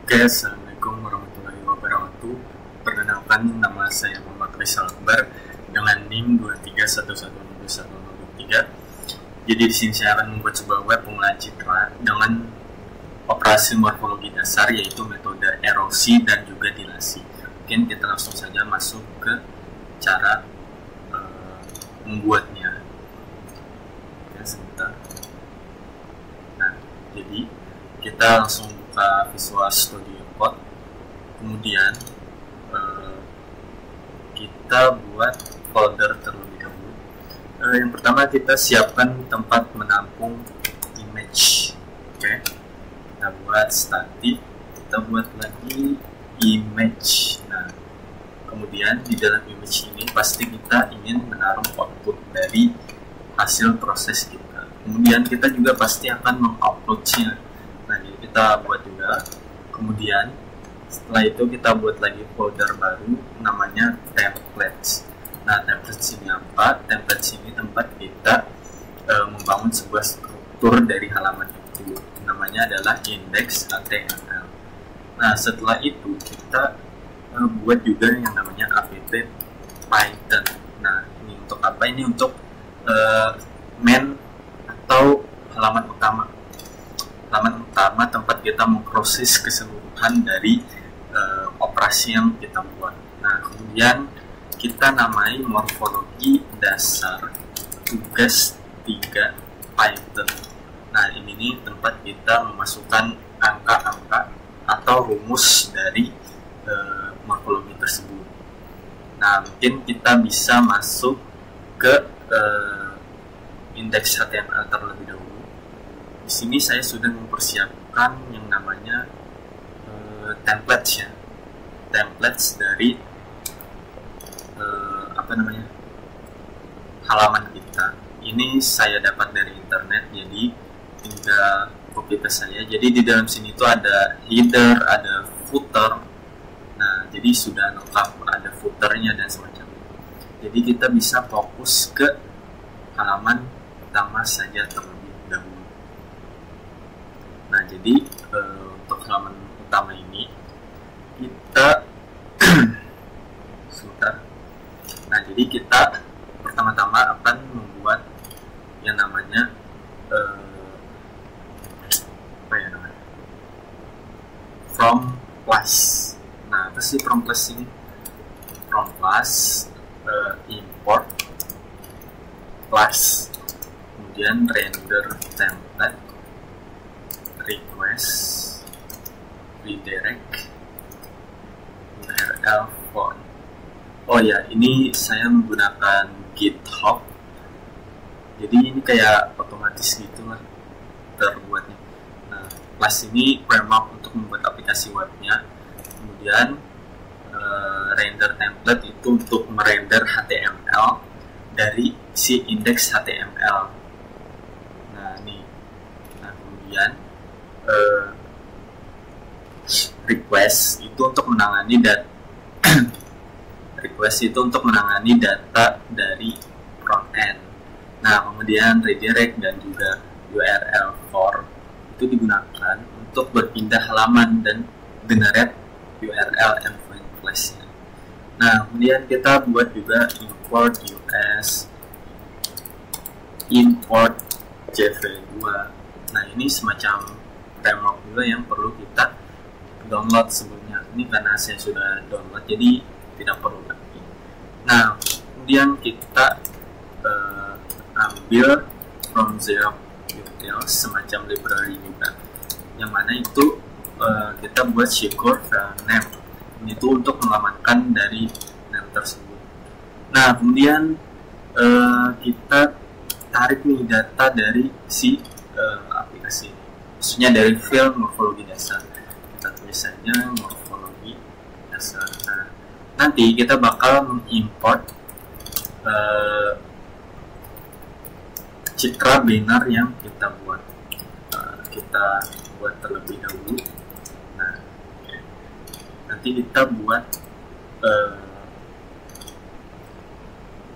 Oke, Assalamualaikum warahmatullahi wabarakatuh. Perkenalkan, nama saya Muhammad Faisal Akbar dengan NIM 231101003. Jadi di sini saya akan membuat sebuah web pengolahan citra dengan operasi morfologi dasar, yaitu metode erosi dan juga dilasi. Mungkin kita langsung saja masuk ke cara membuatnya. Oke, sebentar. Nah, jadi kita langsung buka Visual Studio Code, kemudian kita buat folder terlebih dahulu. Yang pertama, kita siapkan tempat menampung image. Oke, kita buat static, kita buat lagi image. Nah, kemudian di dalam image ini pasti kita ingin menaruh output dari hasil proses kita. Kemudian kita juga pasti akan menguploadnya. Nah, jadi kita buat juga. Kemudian setelah itu kita buat lagi folder baru namanya templates. Nah, templates ini apa? Templates ini tempat kita membangun sebuah struktur dari halaman itu. Namanya adalah index.html. Nah, setelah itu kita buat juga yang namanya app Python. Nah, ini untuk apa? Ini untuk main atau halaman utama. Halaman utama tempat kita memproses keseluruhan dari operasi yang kita buat. Nah, kemudian kita namai morfologi dasar tugas 3 Python. Nah, ini nih tempat kita memasukkan angka-angka atau rumus dari morfologi tersebut. Nah, mungkin kita bisa masuk ke index.html terlebih dahulu. Di sini saya sudah mempersiapkan yang namanya templates ya, templates dari halaman kita. Ini saya dapat dari internet, jadi tinggal copy paste saja. Jadi di dalam sini itu ada header, ada footer. Nah, jadi sudah lengkap, ada footernya dan semacamnya. Jadi kita bisa fokus ke halaman utama saja terlebih dahulu. Nah, jadi untuk halaman utama ini kita sebentar. Nah, jadi kita pertama-tama akan membuat yang namanya from class. Nah, apa sih from class ini? From class import class, kemudian render template, request, redirect, URL form. Oh ya, ini saya menggunakan GitHub. Jadi ini kayak otomatis gitu lah terbuatnya. Nah, class ini framework untuk membuat aplikasi webnya. Kemudian render template itu untuk merender HTML dari si index HTML. Nah, ini. Nah, kemudian request itu untuk menangani data dari front end. Nah, kemudian redirect dan juga URL form itu digunakan untuk berpindah halaman dan generate URL endpoint class-nya. Nah, kemudian kita buat juga import US, import JV2. Nah, ini semacam framework juga yang perlu kita download sebelumnya. Ini karena saya sudah download, jadi tidak perlu lagi. Nah, kemudian kita ambil from zero util semacam library juga, yang mana itu kita buat secure name. Ini tuh untuk mengamankan dari name tersebut. Nah, kemudian kita tarik nih data dari si aplikasi, maksudnya dari file morfologi dasar. Kita tulis saja morfologi dasar. Nah, nanti kita bakal mengimport citra banner yang kita buat. Kita buat terlebih dahulu. Nah, okay. Nanti kita buat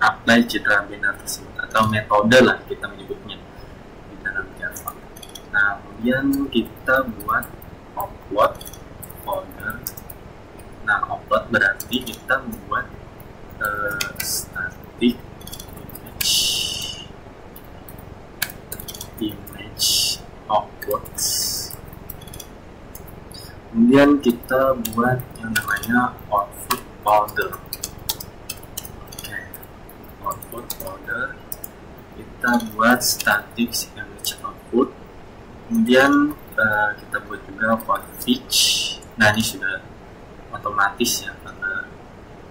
apply citra banner tersebut, atau metode lah kita menyebutnya di dalam Java. Nah, kemudian kita buat upload berarti kita membuat static image outputs. Kemudian kita buat yang namanya output folder. Oke, output folder kita buat static image output. Kemudian kita buat juga for fetch. Nah, ini sudah otomatis ya karena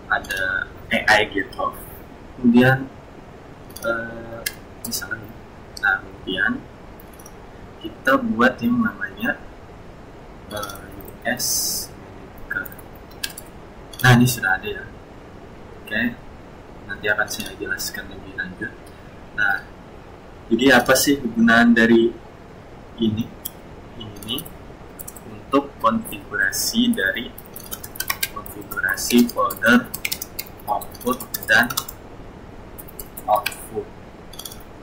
ada AI GitHub. Kemudian misalnya, nah kemudian kita buat yang namanya US Maker. Nah, ini sudah ada ya. Oke, nanti akan saya jelaskan lebih lanjut. Nah, jadi apa sih kegunaan dari ini untuk konfigurasi folder output dan output.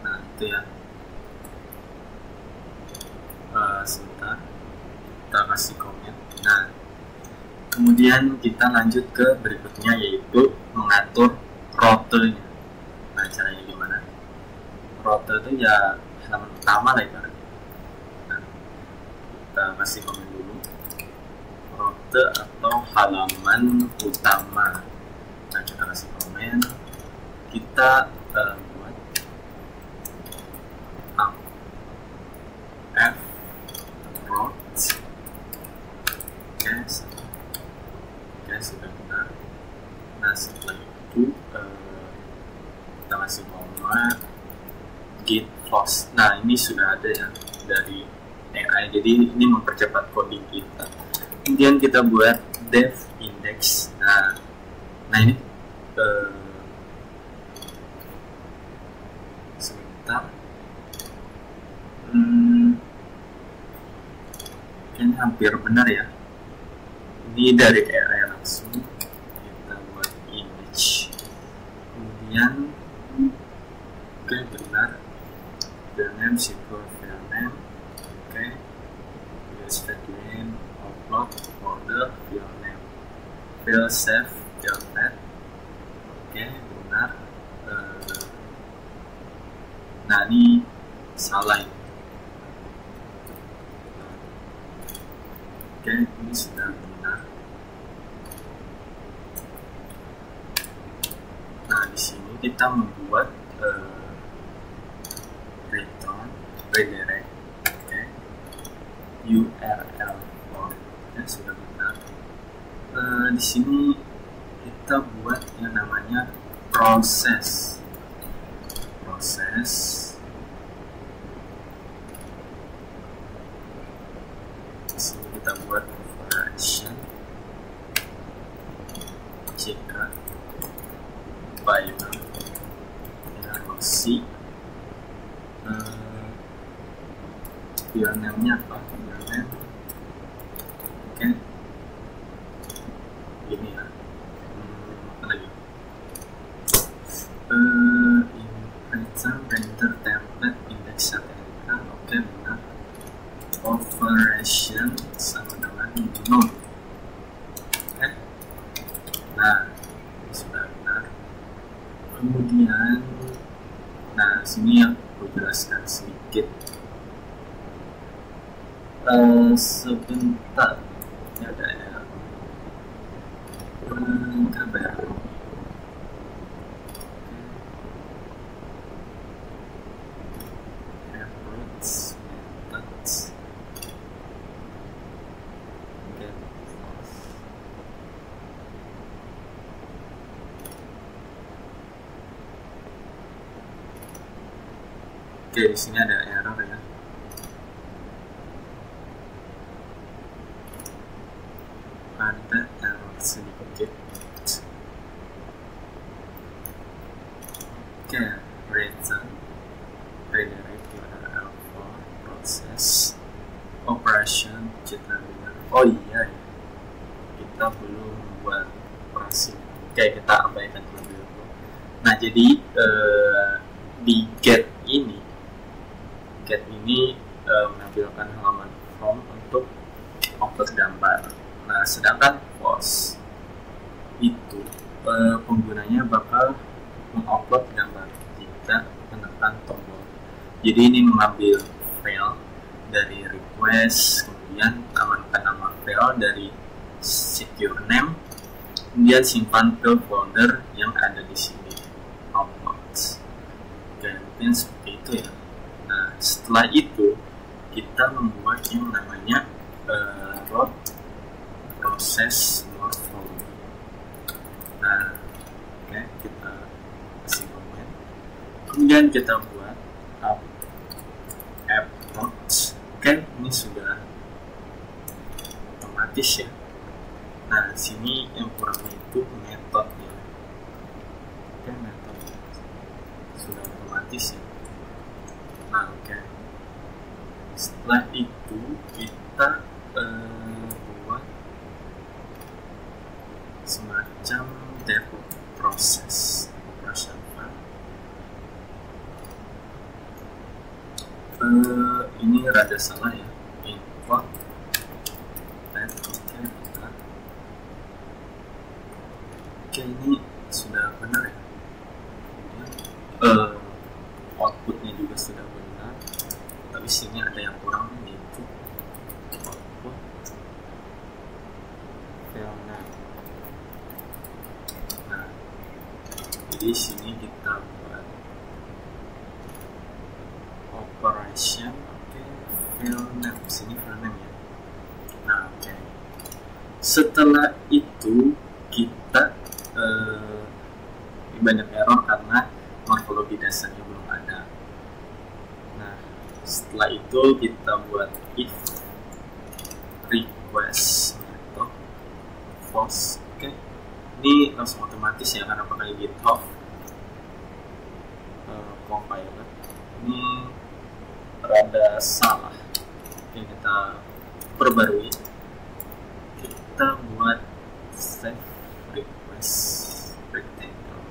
Nah, itu ya. Sebentar, kita kasih komen. Nah, kemudian kita lanjut ke berikutnya, yaitu mengatur rutenya. Nah, caranya gimana? Rute itu ya halaman utama lah ibaratnya. Nah, kita kasih komen dulu. Rute atau halaman utama. Nah, kita kasih komen. Kita buat f route. Oke, sudah benar. Nah, setelah itu kita kasih koma git close. Nah, ini sudah ada ya dari AI, jadi ini mempercepat coding kita. Kemudian kita buat dev index. Nah ini sebentar, ini hampir benar ya. Ini dari AI langsung. Kita buat image. Kemudian oke, benar. File name secure file name. Oke. Use file name, upload folder file name. File save file path. Oke, benar. Nah, ini salah ini. Oke, ini sudah benar. Nah, di sini kita membuat return redirect, oke, URL form, ya sudah benar. Di sini kita buat yang namanya proses. Di sini kita buat operation jika binary file name-nya apa? File name. Oke. Ini ya. Apa lagi? Return render template index satellite. Oke, benar. Operation sama dengan node. Oke. Nah, ini sudah benar. Kemudian, nah sini yang aku jelaskan sedikit. Sebentar, ya ada ya. Kabar. Oke, di sini ada error ya. Ada error sedikit. Oke, return redirect URL for process operation jika. Oh iya ya, kita belum buat operasi. Oke, kita abaikan terlebih dahulu. Nah, jadi di get ini menampilkan halaman form untuk output gambar. Nah, sedangkan post itu penggunanya bakal mengupload gambar jika menekan tombol. Jadi ini mengambil file dari request, kemudian amankan nama file dari secure name, kemudian simpan ke folder yang ada di sini, uploads. Oke, mungkin seperti itu ya. Nah, setelah itu kita membuat yang namanya root process morphology. Nah, oke, kita kasih komen, kemudian kita buat app root. Oke, ini sudah otomatis ya. Nah, sini yang kurangnya itu metodenya. Oke, metode sudah otomatis ya. Nah, oke. Setelah itu kita buat semacam develop proses operation file. Ini rada salah ya, import oke, ini sudah benar ya. Outputnya juga sudah benar, tapi sini ada yang kurang, yaitu output filenya. Nah, jadi sini kita buat operation, oke, filenya sini filenya ya. Nah, oke. Setelah itu kita banyak error karena morfologi dasarnya belum ada. Nah, setelah itu kita buat if request method false. Oke, ini langsung otomatis ya karena pakai GitHub compiler. Ini rada salah. Oke, kita perbarui. Kita buat save request rectangle.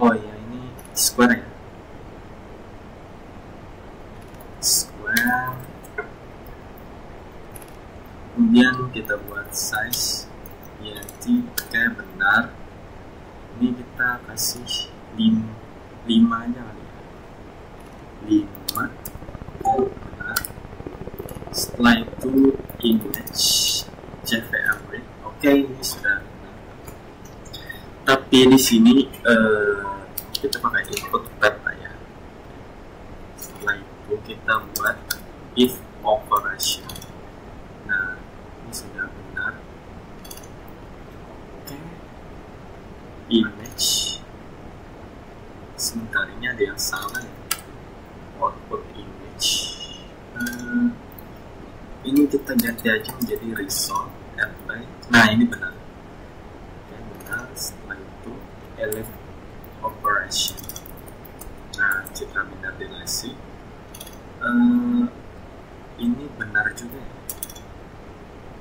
Oh ya, ini square ya, square. Kemudian kita buat size int kayak benar. Ini kita kasih 5 nya kali ya, 5 benar. Setelah itu image jpeg. Oke, ini sudah benar. Tapi di sini kita pakai input data ya. Setelah itu kita buat if operation. Nah, ini sudah benar. Oke, image. Sebentar, ini ada yang salah ya. Output image. Ini kita ganti aja menjadi result apply. Nah, ini benar. Oke, benar. Setelah itu elif operation. Nah, citra bina relasi. Ini benar juga ya.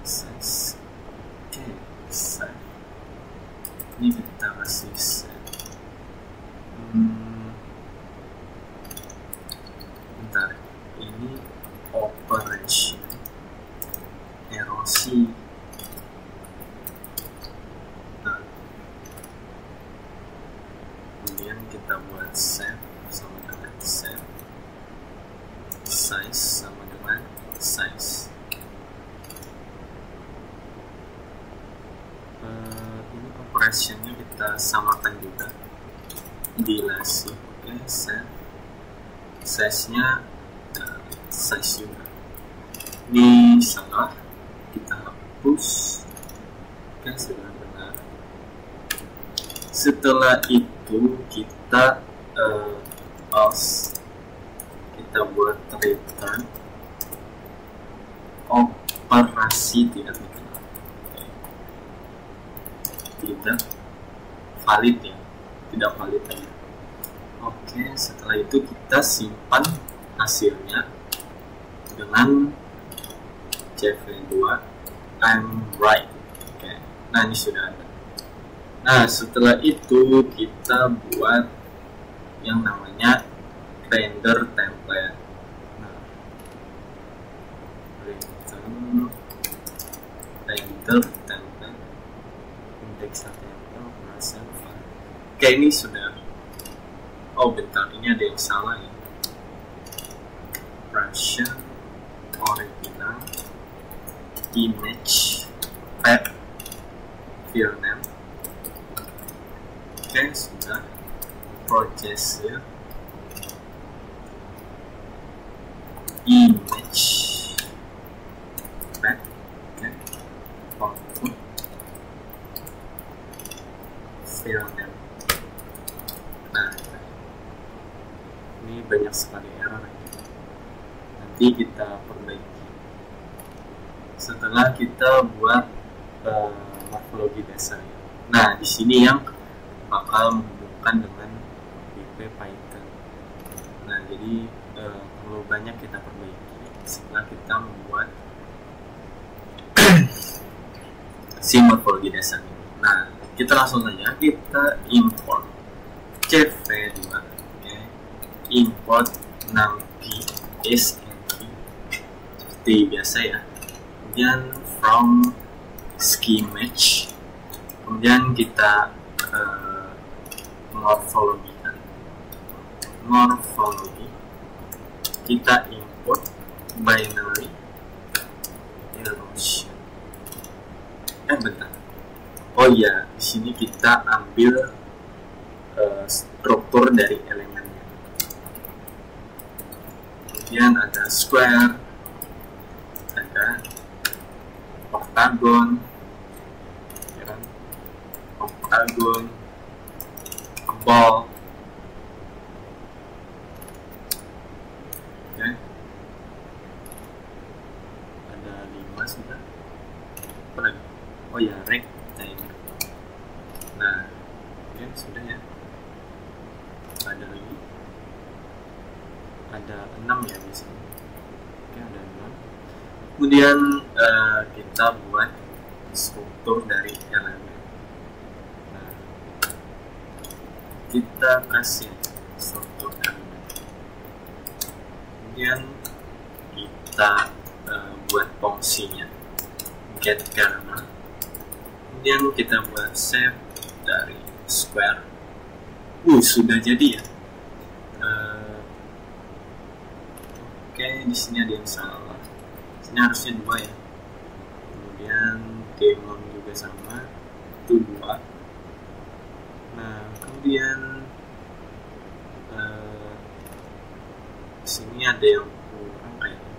Size. Oke, size. Ini kita kasih set. Bentar, ini operation erosi. Nah, kemudian kita buat set sama dengan set, size sama dengan size. Ini operationnya kita samakan juga, dilasi. Oke, set, size-nya size juga. Ini salah, kita hapus. Oke, sudah benar. Setelah itu kita else, kita buat return operasi tidak dikenal. Tidak valid ya, tidak valid ya. Oke, setelah itu kita simpan hasilnya dengan cv2 I'm right. Oke, nah ini sudah ada. Nah, setelah itu kita buat yang namanya render template. Nah, return render template, indeks HTML operasi file. Oke, ini sudah. Oh bentar, ini ada yang salah ya. Russian original image path file name. Oke, sudah. Processor image path. Oke, output file name. Nah, ini banyak sekali error ya. Nanti kita perbaiki setelah kita buat morfologi dasar. Nah, di sini yang bakal menghubungkan dengan IP Python. Nah, jadi perlu banyak kita perbaiki setelah kita membuat si morfologi dasar ini. Nah, kita langsung saja kita import cv2, okay. Import numpy snp seperti biasa ya. Kemudian from schemage, kemudian kita morfologi, kita import binary erosion. Bentar. Oh iya, di sini kita ambil struktur dari elemennya. Kemudian ada square, ada octagon, ball. Oke. Ada 5 sudah. Apa lagi? Oh ya, rectangle. Nah, oke, sudah ya. Ada lagi. Ada 6 ya di sini. Oke, ada 6. Kemudian kita buat struktur dari elemen. Nah, kita kasih struktur elemen. Kemudian kita buat fungsinya get karena. Kemudian kita buat save dari square. Sudah jadi ya. Oke, di sini ada yang salah. Ini harusnya 2 ya. Kemudian demon juga sama, itu 2. Nah, kemudian sini ada yang kurang kayaknya.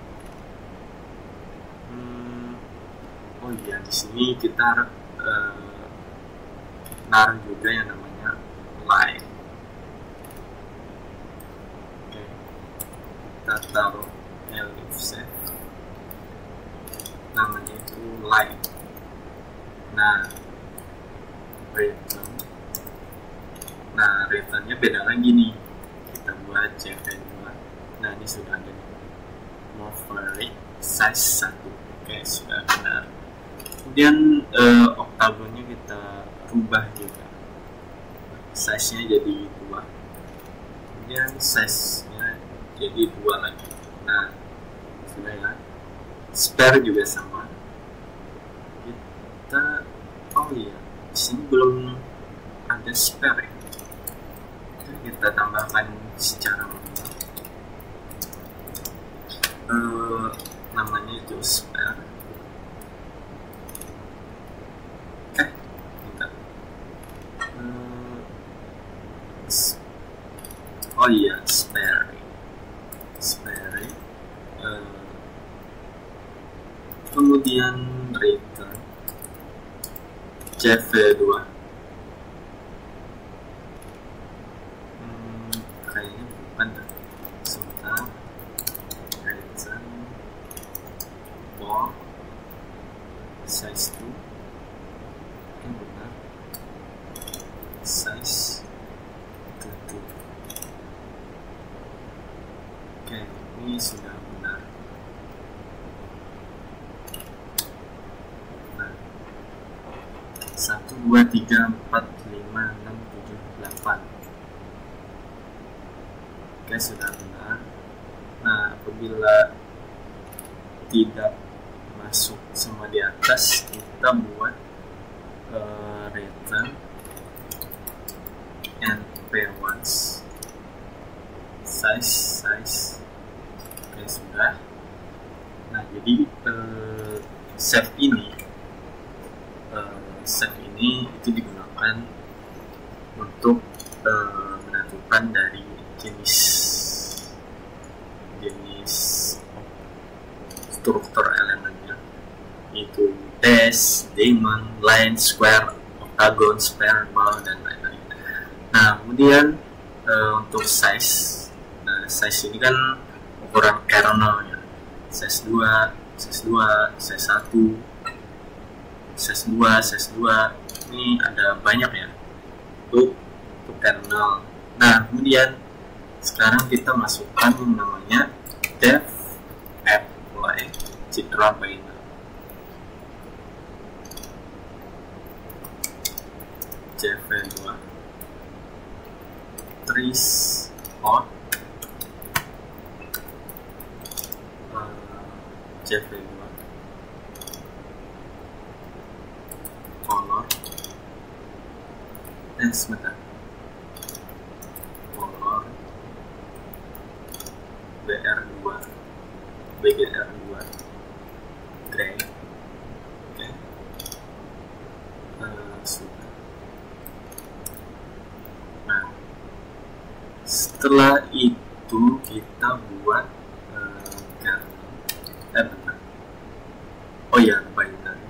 Oh iya, di sini kita naruh juga yang namanya line. Oke, kita taruh elif set, namanya itu line. Nah, return. Nah, returnnya beda lagi nih. Kita buat cv2. Nah, ini sudah ada nih. Morphic size 1. Oke, sudah benar. Kemudian oktagonnya kita rubah juga. Size-nya jadi 2. Kemudian size-nya jadi 2 lagi. Nah, sudah ya. Spare juga sama. Kita, oh iya, di sini belum ada spare ya. Kita tambahkan secara manual. Namanya itu spare. Oh iya, spare. Kemudian return cv2. Kayaknya bukan dah. Sebentar. Return ball size 2. Ini benar. Size 2. Oke, ini sudah benar. Nah, 1, 2, 3, 4, 5, 6, 7, 8. Oke, sudah benar. Nah, apabila tidak masuk semua di atas, kita buat return size. Oke, sudah. Nah, jadi save ini itu digunakan untuk menentukan dari jenis struktur elemennya, yaitu dash, diamond, line, square, octagon, spiral, dan lain-lain. Nah, kemudian untuk size, size ini kan ukuran kernelnya, size 2, size 1, size 2, ini ada banyak ya untuk kernel. Nah, kemudian sekarang kita masukkan yang namanya def apply citra binary. CV2 trace out CV2 color dan sebentar color BGR2 gray. Oke. Sudah. Nah, setelah itu kita buat benar. Oh ya, binary.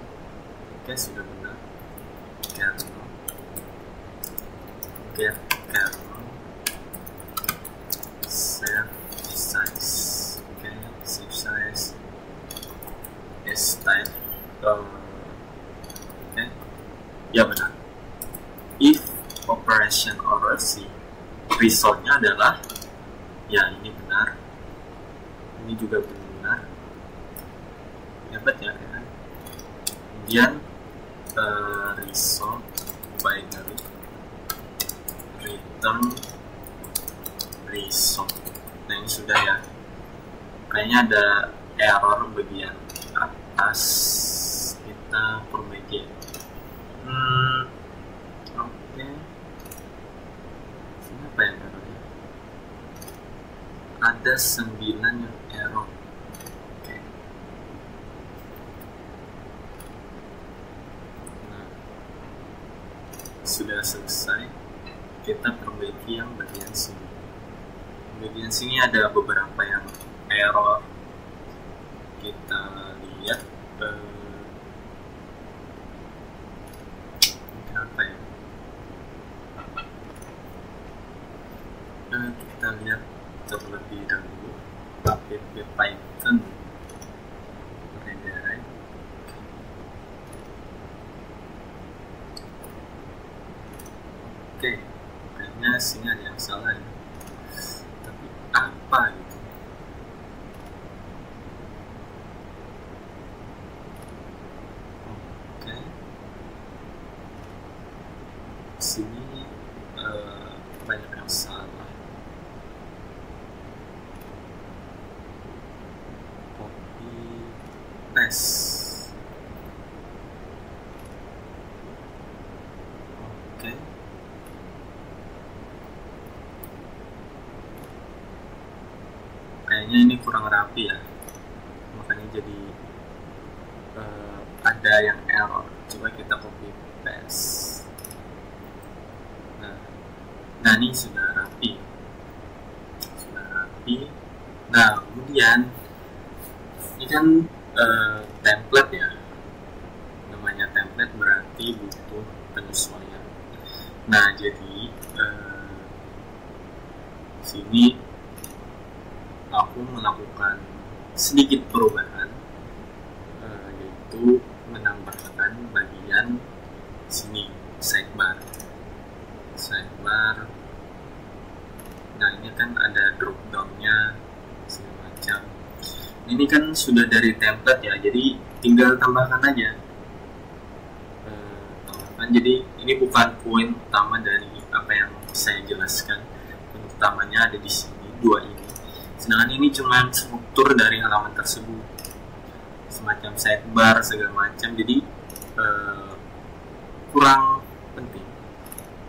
Oke, sudah benar. Kernel get kernel save size. Oke, save size is type. Oke, ya benar. If operation or C, resultnya adalah ya ini benar, ini juga benar. Hebat ya kan? Kemudian result binary return result. Nah, ini sudah ya. Kayaknya ada error bagian atas, kita perbaiki. Oke. Sini apa yang errornya? Ada 9 yang error. Oke. Nah, sudah selesai. Kita perbaiki yang bagian sini. Bagian sini ada beberapa yang error. Kita lihat kenapa ya? Kita lihat terlebih dahulu app Python redirect. Oke, kayaknya sini ada yang salah ya. Tapi apa gitu? Oke, sini banyak yang salah. Copy paste. Oke. Kayaknya ini kurang rapi ya, makanya jadi ada yang error. Coba kita copy paste. Nah, ini sudah rapi. Nah, kemudian ini kan template ya, namanya template berarti butuh penyesuaian. Nah, jadi sini aku melakukan sedikit perubahan, yaitu menambahkan bagian sini sidebar. Nah, ini kan ada drop downnya segala macam. Ini kan sudah dari template ya, jadi tinggal tambahkan aja. Jadi ini bukan poin utama dari apa yang saya jelaskan. Poin utamanya ada di sini, dua ini. Sedangkan ini cuma struktur dari halaman tersebut, semacam sidebar segala macam, jadi kurang penting.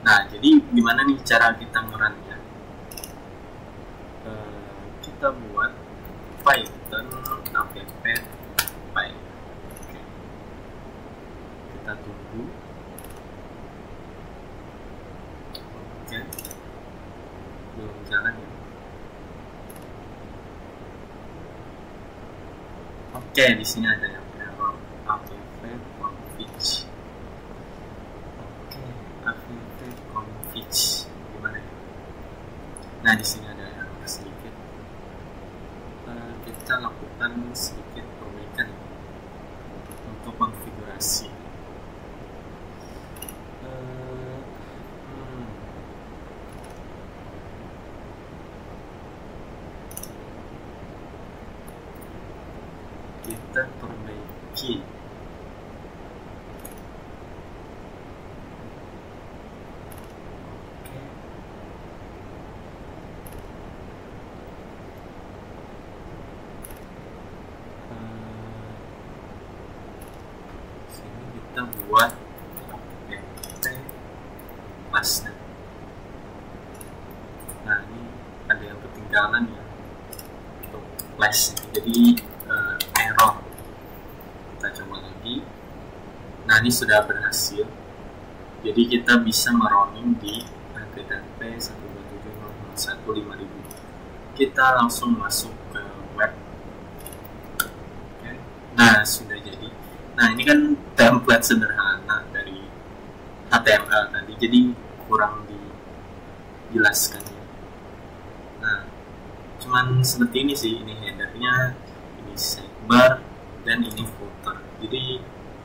Nah, jadi gimana nih cara kita ngerunnya? kita tunggu. Oke, belum jalan ya. Oke, di sini ada yang error AVV config. Oke, AVV config gimana ya? Nah, di sini ada error sedikit. Kita lakukan sedikit perbaikan untuk konfigurasi. Kita perbaiki. Oke. Sini kita buat pt pasta. Nah, ini ada yang ketinggalan ya untuk flash. Jadi error. Kita coba lagi. Nah, ini sudah berhasil. Jadi kita bisa merunning di http 127.0.1.5000. Kita langsung masuk ke web. Oke. Nah, sudah jadi. Nah, ini kan template sederhana dari HTML tadi, jadi kurang dijelaskan. Nah, cuman seperti ini sih, ini headernya, ini sidebar, dan ini footer. Jadi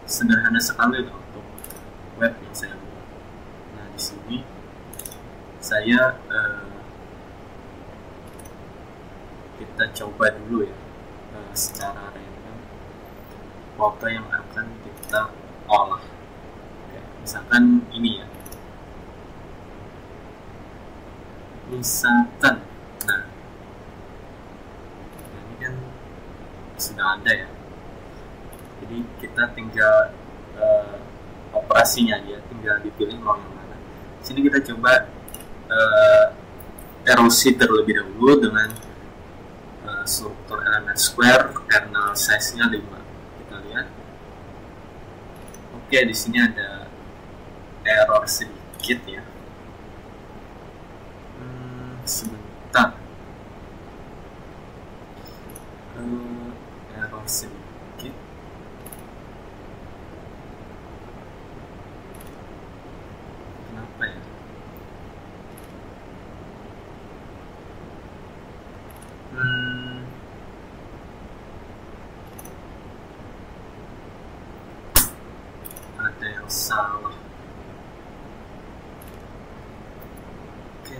sederhana sekali loh untuk web yang saya buat. Nah, di sini saya kita coba dulu ya secara random foto yang akan kita olah. Oke, misalkan ini ya. Misalkan, nah ini kan sudah ada ya. Jadi kita tinggal operasinya aja, tinggal dipilih mau yang mana. Sini kita coba erosi terlebih dahulu dengan struktur elemen square, kernel size-nya 5. Kita lihat. Oke, di sini ada error sedikit ya. Sebentar. Error sedikit. Kenapa ya? Ada yang salah. Oke.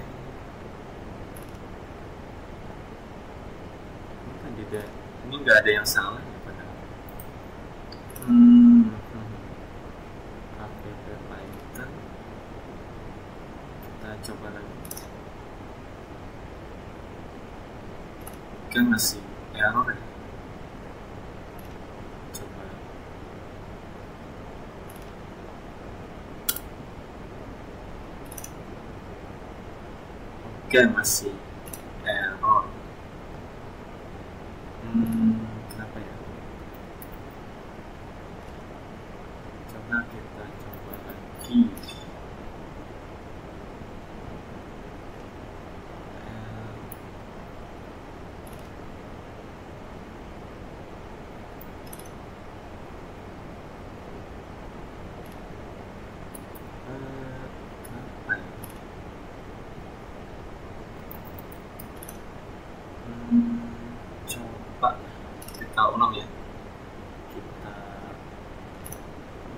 Ini nggak ada yang salah ya padahal. App Python. Kita coba lagi. Kan masih error ya. Coba. Oke, masih error. Kenapa ya? Coba kita coba lagi. Kenapa ya? Coba kita ulang ya. Kita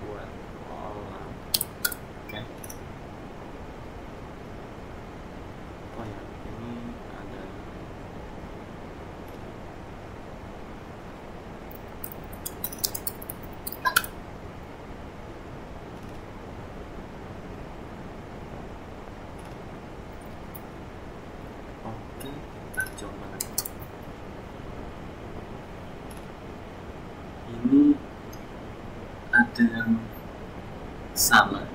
buat ulang. Oke. Oh ya, ini ada oke, kita coba lagi. Ini ada yang salah.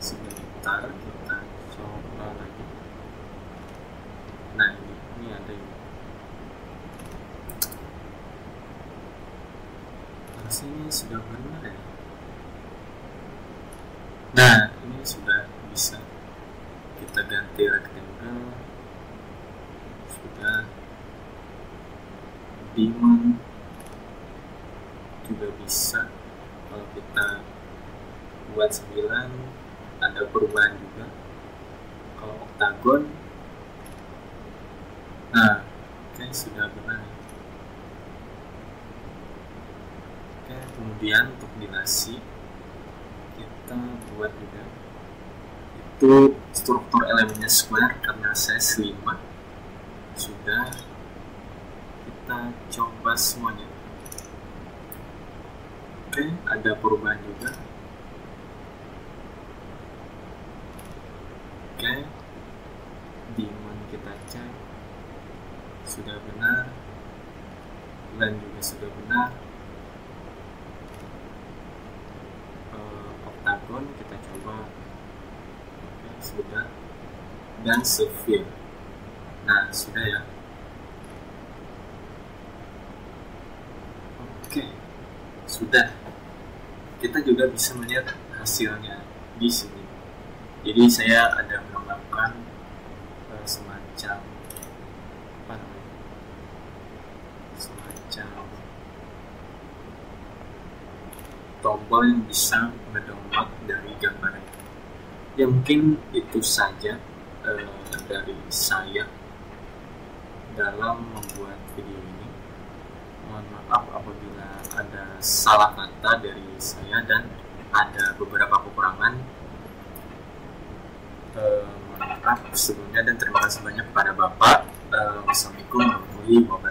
Sebentar, kita coba lagi. Nah, ini ada yang harusnya sudah benar ya. Nah, ini sudah bisa kita ganti rectangle, sudah. Diamond juga bisa. Kalau kita buat 9 ada perubahan juga. Kalau oktagon, nah oke, sudah benar. Oke, kemudian untuk dinasti kita buat juga itu struktur elemennya square karena size 5. Sudah, kita coba semuanya. Oke, ada perubahan juga. Oke, diamond kita cek, sudah benar. Land juga sudah benar. Oktagon kita coba. Oke, sudah. Dan sphere. Nah, sudah ya. Oke, sudah. Kita juga bisa melihat hasilnya di sini. Jadi saya ada menambahkan semacam apa namanya? Semacam tombol yang bisa mendownload dari gambarnya. Ya mungkin itu saja dari saya dalam membuat video ini. Mohon maaf apabila ada salah kata dari saya dan ada beberapa kekurangan. Mohon maaf sebelumnya dan terima kasih banyak kepada Bapak. Wassalamualaikum warahmatullahi wabarakatuh.